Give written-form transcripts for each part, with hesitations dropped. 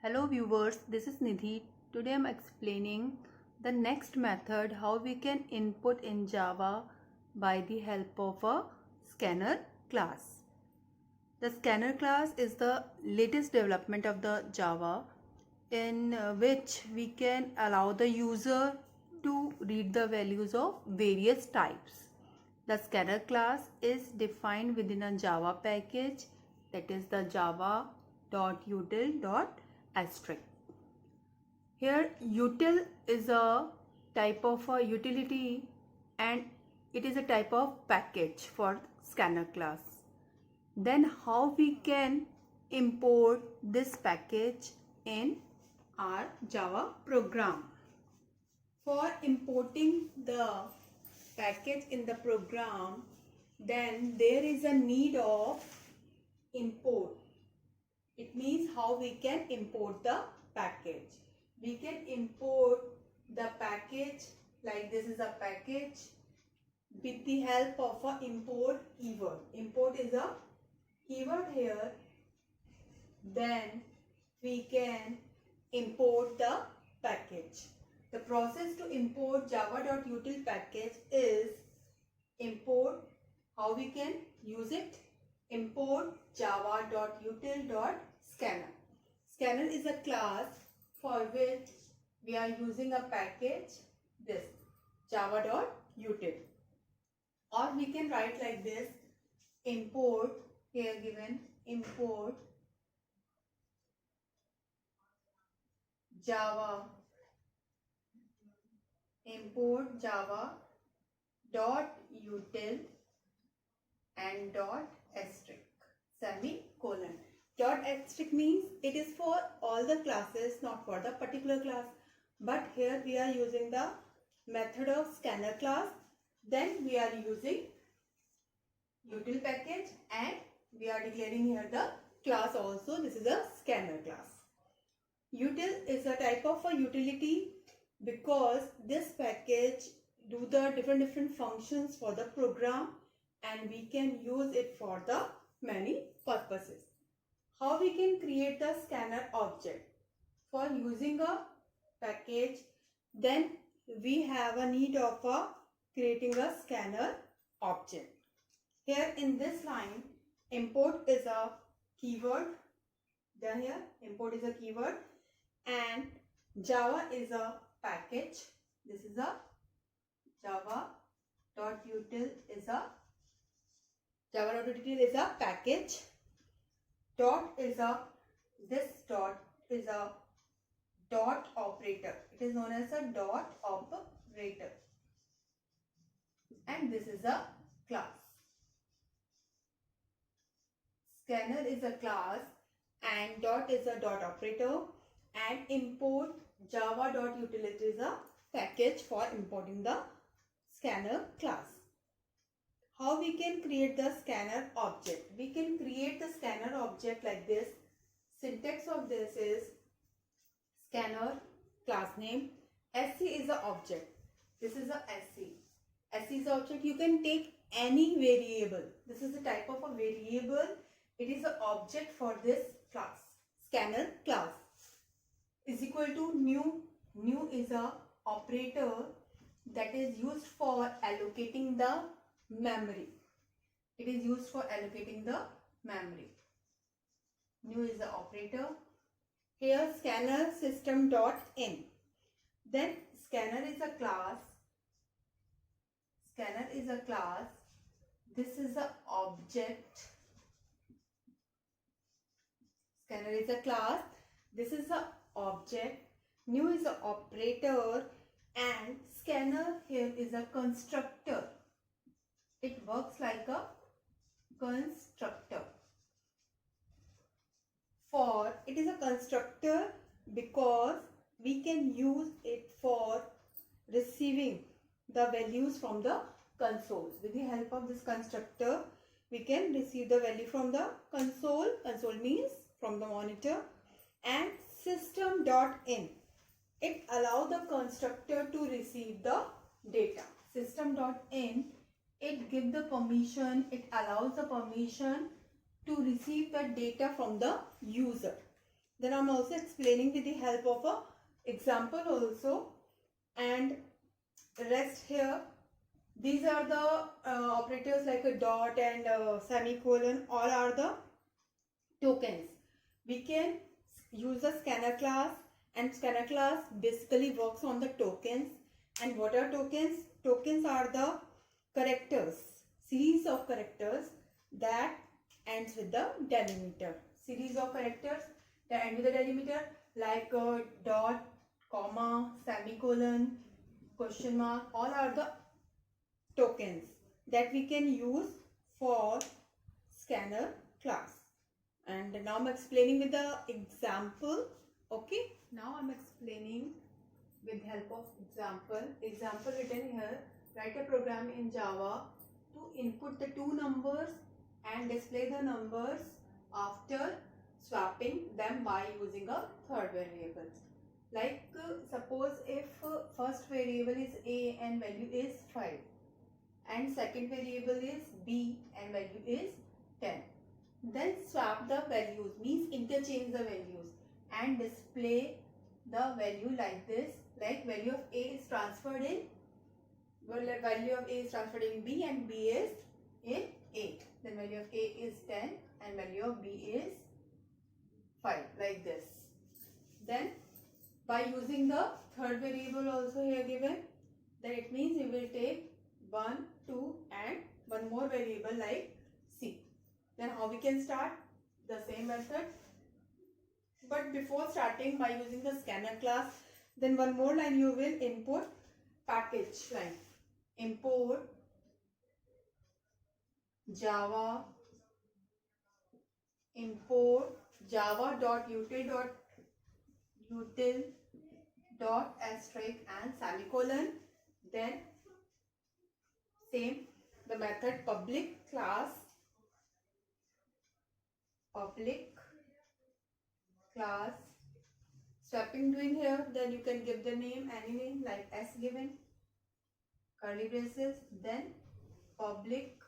Hello viewers, this is Nidhi. Today I am explaining the next method how we can input in Java by the help of a scanner class. The scanner class is the latest development of the Java in which we can allow the user to read the values of various types. The scanner class is defined within a Java package, that is the java.util.asterisk. Here util is a type of a utility and it is a type of package for scanner class. Then how we can import this package in our Java program? For importing the package in the program, then there is a need of import. It means how we can import the package. We can import the package like this is a package with the help of a import keyword. Import is a keyword here. Then we can import the package. The process to import java.util package is import. How we can use it? Import java.util.scanner. Scanner is a class for which we are using a package, this java.util. Or we can write like this, import, here given import java, import java.util and dot asterisk semicolon. Dot asterisk means it is for all the classes, not for the particular class. But here we are using the method of scanner class. Then we are using util package and we are declaring here the class also. This is a scanner class. Util is a type of a utility because this package do the different functions for the program and we can use it for the many purposes. How we can create the scanner object? For using a package, then we have a need of creating a scanner object. Here in this line, import is a keyword. Then here, import is a keyword and Java is a package. This is a java.util is a package. Dot is a, this dot is a dot operator. It is known as a dot operator. And this is a class. Scanner is a class and dot is a dot operator and import java.utility is a package for importing the scanner class. How we can create the scanner object? We can create the scanner object like this. Syntax of this is scanner class name. SC is the object. This is a SC. SC is the object. You can take any variable. This is a type of a variable. It is an object for this class. Scanner class is equal to new. New is a operator that is used for allocating the memory. It is used for allocating the memory. New is the operator. Here scanner system dot in. Then scanner is a class. Scanner is a class. This is a object. Scanner is a class. This is a object. New is a operator and scanner here is a constructor. It works like a constructor. For it is a constructor because we can use it for receiving the values from the console. With the help of this constructor, we can receive the value from the console. Console means from the monitor. And system.in. It allows the constructor to receive the data. System.in. It gives the permission. It allows the permission to receive the data from the user. Then I'm also explaining with the help of a example also. And rest here, these are the operators like a dot and semicolon, all are the tokens. We can use the scanner class, and scanner class basically works on the tokens. And what are tokens? Tokens are the characters, series of characters that ends with the delimiter. Series of characters that end with the delimiter, like dot, comma, semicolon, question mark, all are the tokens that we can use for scanner class. And now I'm explaining with the example. Okay, now I'm explaining with help of example written here. Write a program in Java to input the two numbers and display the numbers after swapping them by using a third variable. Like suppose if first variable is a and value is 5, and second variable is b and value is 10. Then swap the values, means interchange the values, and display the value like this. Like value of a is transferred in, value of a is transferred in b and b is in 8. Then value of a is 10 and value of b is 5, like this. Then by using the third variable also here given, then it means we will take 1, 2 and one more variable like c. Then how we can start? The same method. But before starting by using the scanner class, then one more line you will input package line. Import Java, import java.util.asterisk and semicolon. Then same the method public class swapping doing here. Then you can give the name, any name like s given, curly braces. Then public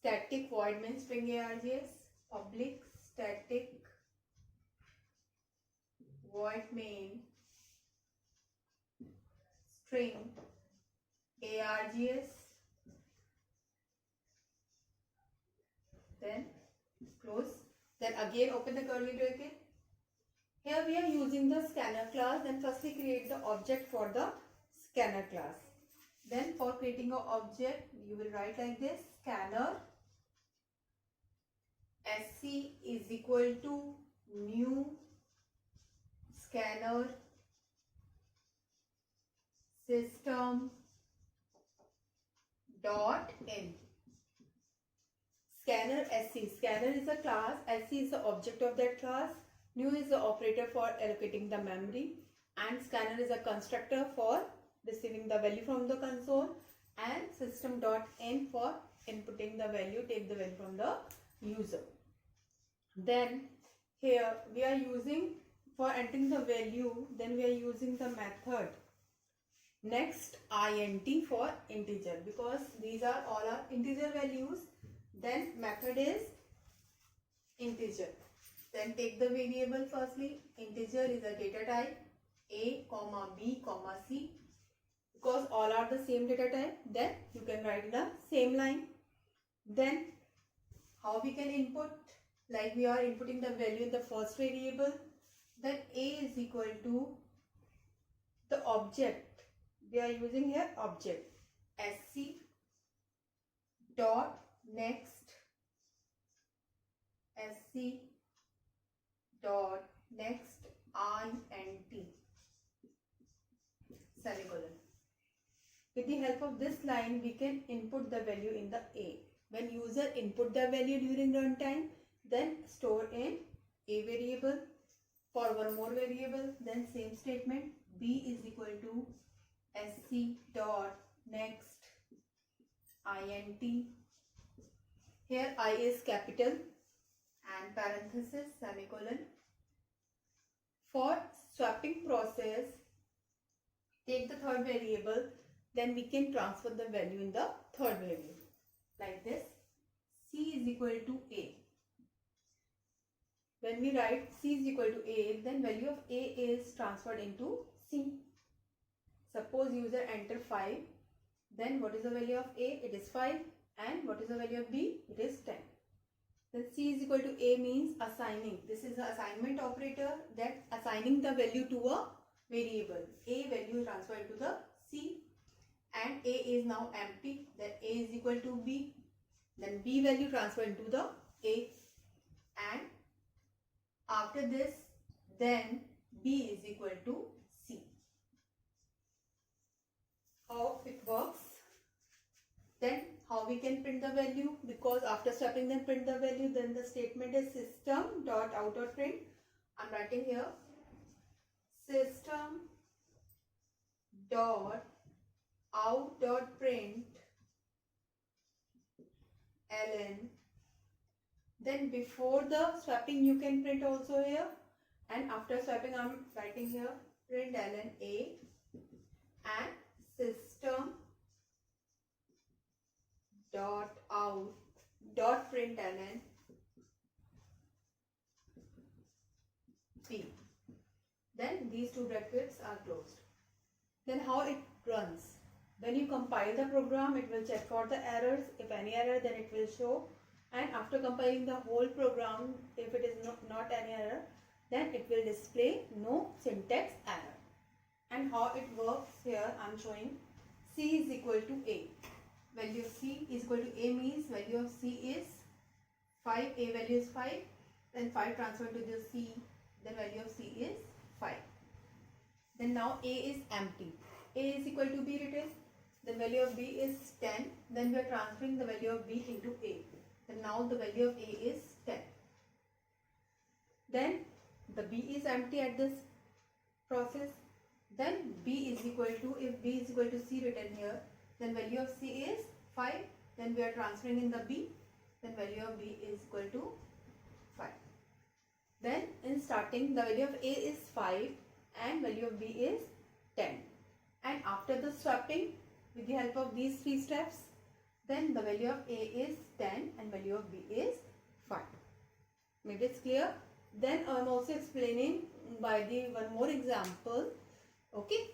static void main string args, public static void main string args. Then close. Then again open the curly bracket. Here we are using the scanner class. Then firstly create the object for the scanner class. Then for creating an object, you will write like this: scanner sc is equal to new scanner system dot in. Scanner sc, scanner is a class, sc is the object of that class, new is the operator for allocating the memory, and scanner is a constructor for receiving the value from the console, and system.in for inputting the value, take the value from the user. Then here we are using, for entering the value, then we are using the method next int for integer, because these are all our integer values. Then method is integer. Then take the variable firstly. Integer is a data type a, b, c. Because all are the same data type, then you can write the same line. Then how we can input? Like we are inputting the value in the first variable. Then a is equal to the object. We are using here object sc dot next int semicolon. With the help of this line, we can input the value in the a. When user input the value during runtime, then store in a variable. For one more variable, then same statement, b is equal to sc dot next int. Here I is capital and parenthesis semicolon. For swapping process, take the third variable, then we can transfer the value in the third variable like this. C is equal to a. when we write C is equal to A, then value of A is transferred into C. Suppose user enter 5, then what is the value of A? It is 5. And what is the value of B? It is 10. Then C is equal to A means assigning. This is the assignment operator, that assigning the value to a variable. A value transferred to the C, and A is now empty. Then A is equal to B. Then B value transferred to the A, and after this, then B is equal to C. How it works? Then how we can print the value? Because after swapping then print the value, then the statement is system.out.print. I'm writing here system.out.print ln. Then before the swapping you can print also here, and after swapping I'm writing here print ln A and system dot out dot println B. Then these two brackets are closed. Then how it runs? When you compile the program, it will check for the errors. If any error, then it will show. And after compiling the whole program, if it is not any error, then it will display no syntax error. And how it works here, I am showing C is equal to A. Value of C is equal to A means value of C is 5. A value is 5. Then 5 transferred to the C. Then value of C is 5. Then now A is empty. A is equal to B written. Then value of B is 10. Then we are transferring the value of B into A. Then now the value of A is 10. Then the B is empty at this process. Then B is equal to, if B is equal to C written here, then value of C is 5. Then we are transferring in the B. Then value of B is equal to 5. Then in starting the value of A is 5 and value of B is 10. And after the swapping with the help of these 3 steps, then the value of A is 10 and value of B is 5. Maybe it's clear? Then I am also explaining by the one more example. Okay.